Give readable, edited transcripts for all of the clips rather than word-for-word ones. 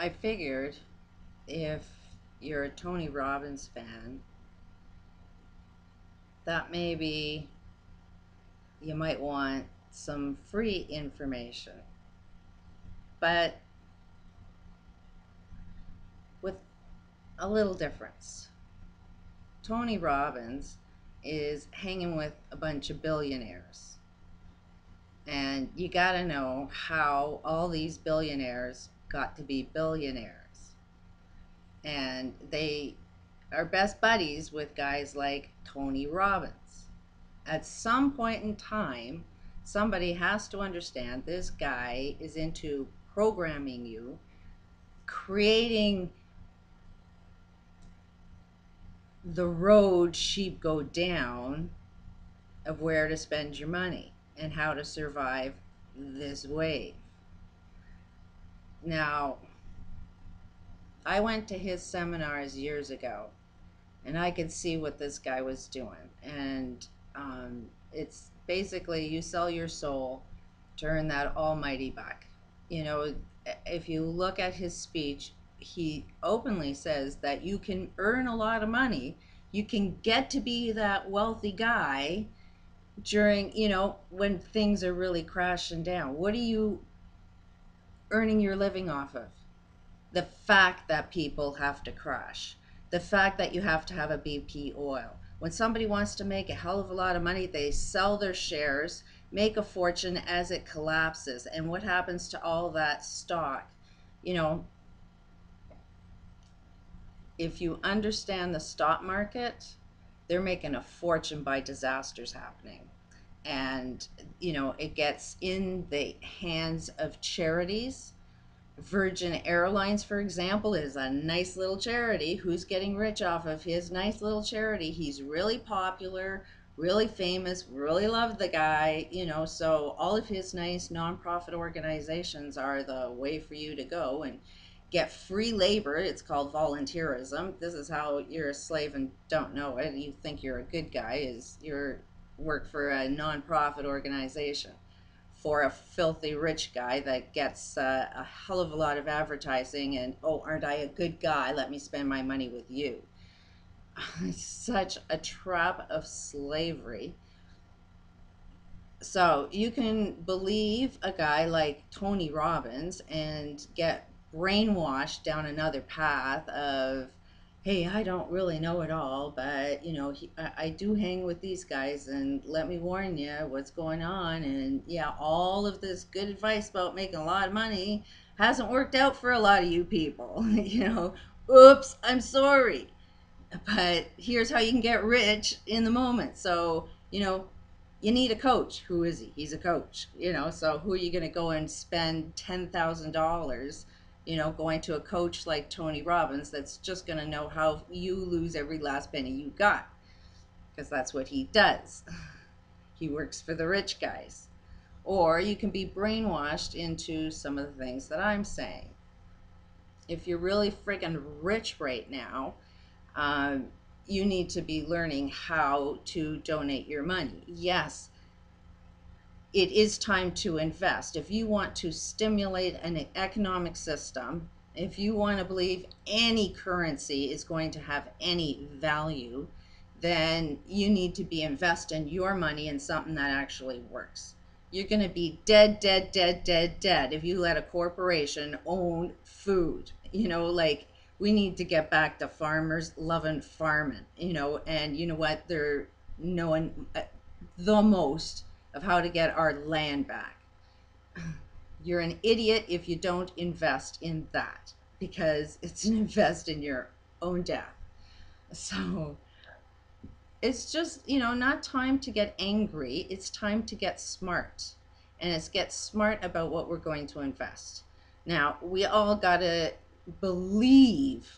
I figured if you're a Tony Robbins fan, that maybe you might want some free information, but with a little difference. Tony Robbins is hanging with a bunch of billionaires, and you got to know how all these billionaires got to be billionaires. And they are best buddies with guys like Tony Robbins. At some point in time, somebody has to understand this guy is into programming you, creating the road sheep go down of where to spend your money and how to survive this wave. Now, I went to his seminars years ago, and I could see what this guy was doing. And it's basically you sell your soul to earn that almighty back. You know, if you look at his speech, he openly says that you can earn a lot of money. You can get to be that wealthy guy during, when things are really crashing down. What are you earning your living off of? The fact that people have to crash, the fact that you have to have a BP oil. When somebody wants to make a hell of a lot of money, they sell their shares, make a fortune as it collapses. And what happens to all that stock? You know, if you understand the stock market, they're making a fortune by disasters happening. And, it gets in the hands of charities. Virgin Airlines, for example, is a nice little charity. Who's getting rich off of his nice little charity? He's really popular, really famous, really love the guy, so all of his nice nonprofit organizations are the way for you to go and get free labor. It's called volunteerism. This is how you're a slave and don't know it. You think you're a good guy is you're work for a nonprofit organization for a filthy rich guy that gets a hell of a lot of advertising and, oh, aren't I a good guy? Let me spend my money with you. It's such a trap of slavery. So you can believe a guy like Tony Robbins and get brainwashed down another path of, hey, I don't really know it all, but I do hang with these guys, and let me warn you what's going on. And yeah, all of this good advice about making a lot of money hasn't worked out for a lot of you people. Oops, I'm sorry, but here's how you can get rich in the moment. So you need a coach. Who is he? He's a coach. So who are you going to go and spend $10,000 going to a coach like Tony Robbins that's just going to know how you lose every last penny you got? Because that's what he does. He works for the rich guys. Or you can be brainwashed into some of the things that I'm saying. If you're really friggin' rich right now, you need to be learning how to donate your money. Yes, it is time to invest. If you want to stimulate an economic system, if you want to believe any currency is going to have any value, then you need to be investing your money in something that actually works. You're going to be dead, dead, dead, dead, dead if you let a corporation own food. Like, we need to get back to farmers loving farming, and you know what? They're knowing the most of how to get our land back. You're an idiot if you don't invest in that, because it's an invest in your own death. So it's just, not time to get angry. It's time to get smart. And it's get smart about what we're going to invest. Now, we all got to believe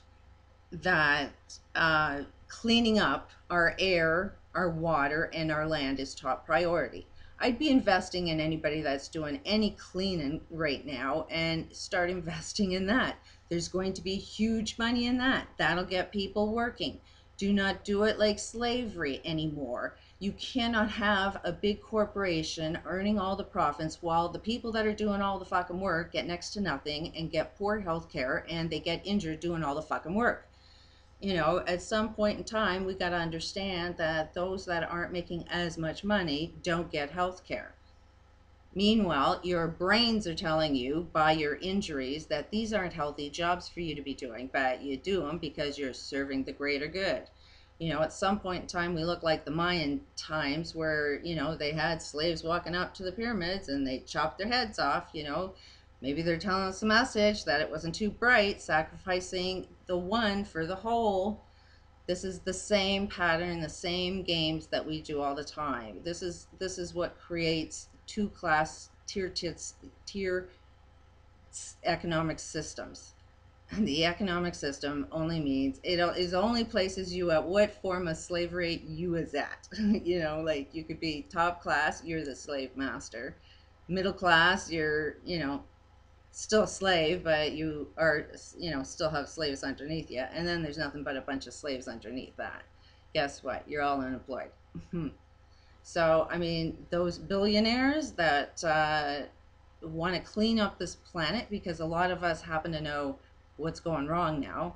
that cleaning up our air, our water, and our land is top priority. I'd be investing in anybody that's doing any cleaning right now, and start investing in that. There's going to be huge money in that. That'll get people working. Do not do it like slavery anymore. You cannot have a big corporation earning all the profits while the people that are doing all the fucking work get next to nothing and get poor health care and they get injured doing all the fucking work. At some point in time, we got to understand that those that aren't making as much money don't get health care. Meanwhile, your brains are telling you by your injuries that these aren't healthy jobs for you to be doing, but you do them because you're serving the greater good. At some point in time, we look like the Mayan times where, they had slaves walking up to the pyramids and they chopped their heads off. Maybe they're telling us a message that it wasn't too bright, sacrificing the one for the whole. This is the same pattern, the same games that we do all the time. This is what creates two class tier economic systems. And the economic system only means it is only places you at what form of slavery you is at. Like you could be top class, you're the slave master. Middle class, you're, still a slave, but you are, still have slaves underneath you. And then there's nothing but a bunch of slaves underneath that. Guess what? You're all unemployed. So, I mean, those billionaires that want to clean up this planet, because a lot of us happen to know what's going wrong now.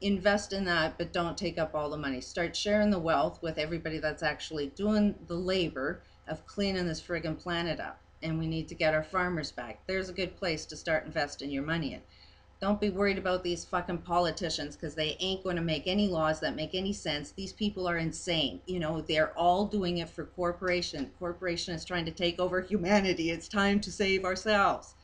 Invest in that, but don't take up all the money. Start sharing the wealth with everybody that's actually doing the labor of cleaning this friggin' planet up. And we need to get our farmers back. There's a good place to start investing your money in. Don't be worried about these fucking politicians, because they ain't going to make any laws that make any sense. These people are insane. They're all doing it for corporation. Corporation is trying to take over humanity. It's time to save ourselves.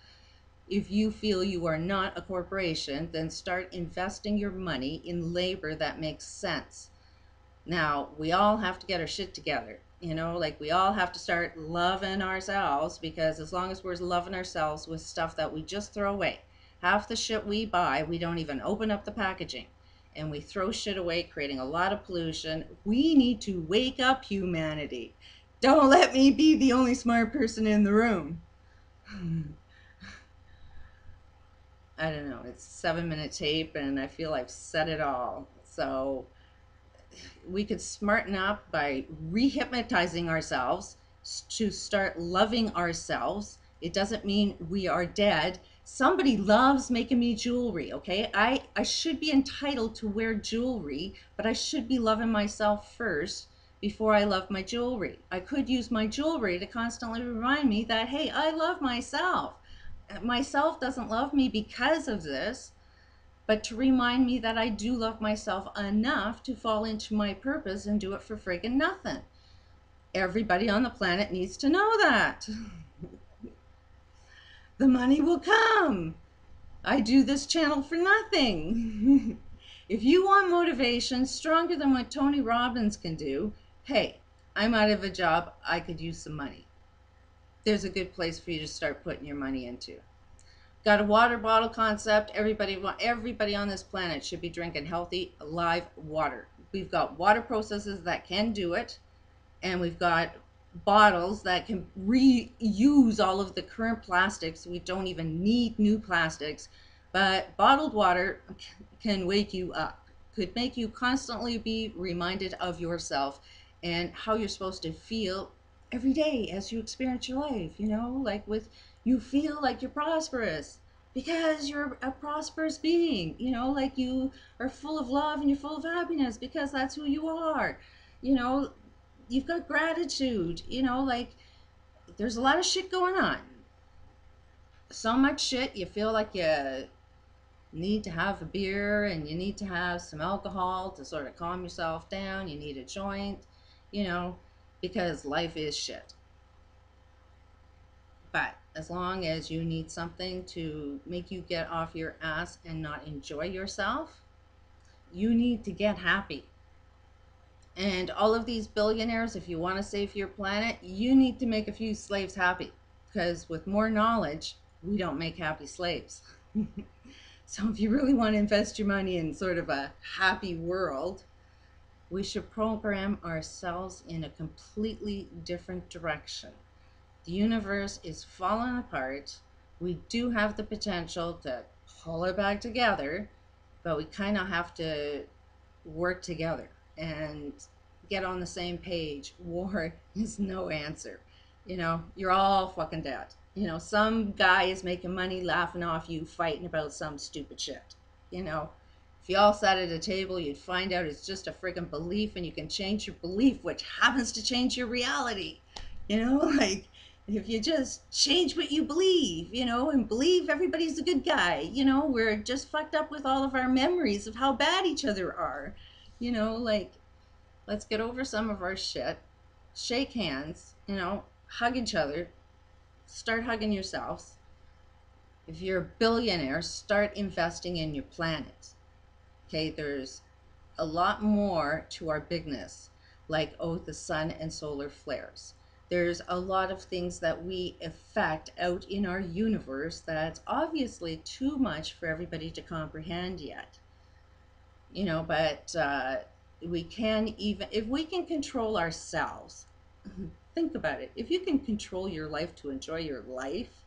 If you feel you are not a corporation, then start investing your money in labor that makes sense. Now, we all have to get our shit together. Like we all have to start loving ourselves, because as long as we're loving ourselves with stuff that we just throw away, half the shit we buy, we don't even open up the packaging, and we throw shit away, creating a lot of pollution. We need to wake up, humanity. Don't let me be the only smart person in the room. I don't know, it's a 7-minute tape and I feel I've said it all. So we could smarten up by rehypnotizing ourselves to start loving ourselves. It doesn't mean we are dead. Somebody loves making me jewelry, okay? I should be entitled to wear jewelry, but I should be loving myself first before I love my jewelry. I could use my jewelry to constantly remind me that, hey, I love myself. Myself doesn't love me because of this, but to remind me that I do love myself enough to fall into my purpose and do it for friggin' nothing. Everybody on the planet needs to know that. The money will come. I do this channel for nothing. If you want motivation stronger than what Tony Robbins can do, hey, I'm out of a job. I could use some money. There's a good place for you to start putting your money into. Got a water bottle concept. Everybody on this planet should be drinking healthy, live water. We've got water processes that can do it, and we've got bottles that can reuse all of the current plastics. We don't even need new plastics, but bottled water can wake you up, could make you constantly be reminded of yourself and how you're supposed to feel every day as you experience your life. Like you feel like you're prosperous because you're a prosperous being. Like you are full of love and you're full of happiness because that's who you are. You've got gratitude. Like there's a lot of shit going on. So much shit, you feel like you need to have a beer and you need to have some alcohol to sort of calm yourself down. You need a joint, because life is shit. But as long as you need something to make you get off your ass and not enjoy yourself, you need to get happy. And all of these billionaires, if you want to save your planet, you need to make a few slaves happy, because with more knowledge, we don't make happy slaves. So if you really want to invest your money in sort of a happy world, we should program ourselves in a completely different direction. The universe is falling apart. We do have the potential to pull it back together, but we kind of have to work together. And get on the same page. War is no answer. You're all fucking dead. Some guy is making money laughing off you fighting about some stupid shit. You know, if you all sat at a table, you'd find out it's just a friggin' belief, and you can change your belief, which happens to change your reality. Like if you just change what you believe, and believe everybody's a good guy, we're just fucked up with all of our memories of how bad each other are. Like, let's get over some of our shit, shake hands, hug each other, start hugging yourselves. If you're a billionaire, start investing in your planet. Okay, there's a lot more to our bigness, like, oh, the sun and solar flares. There's a lot of things that we affect out in our universe that's obviously too much for everybody to comprehend yet. But we can, even if we can control ourselves, think about it. If you can control your life to enjoy your life,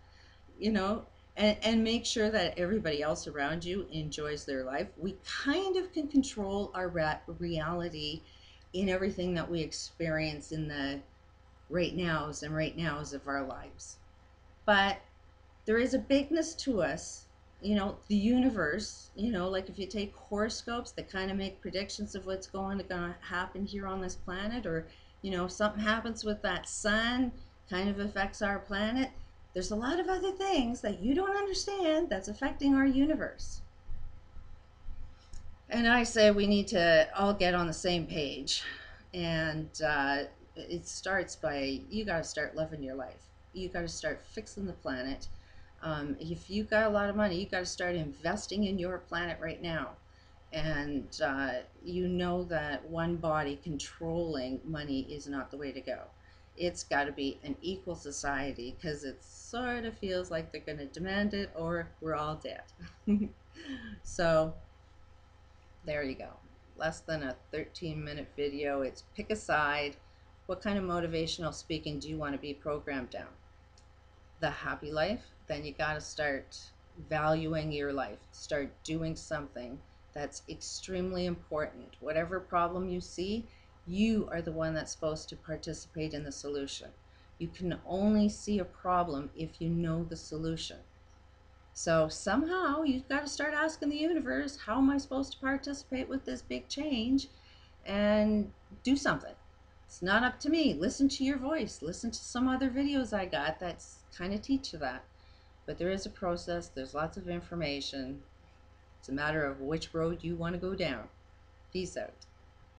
you know, and make sure that everybody else around you enjoys their life, we kind of can control our reality in everything that we experience in the right nows of our lives. But there is a bigness to us, the universe, like if you take horoscopes that kind of make predictions of what's going to happen here on this planet, or, something happens with that sun, kind of affects our planet. There's a lot of other things that you don't understand that's affecting our universe. And I say we need to all get on the same page. And it starts by, you got to start loving your life. You got to start fixing the planet. If you got a lot of money, you got to start investing in your planet right now. And you know that one body controlling money is not the way to go. It's got to be an equal society, because it sort of feels like they're going to demand it or we're all dead. So there you go. Less than a 13-minute video. It's pick a side. What kind of motivational speaking do you want to be programmed down? The happy life? Then you got to start valuing your life. Start doing something that's extremely important. Whatever problem you see, you are the one that's supposed to participate in the solution. You can only see a problem if you know the solution. So somehow you've got to start asking the universe, how am I supposed to participate with this big change, and do something. It's not up to me. Listen to your voice. Listen to some other videos I got that kind of teach you that. But there is a process. There's lots of information. It's a matter of which road you want to go down. Peace out.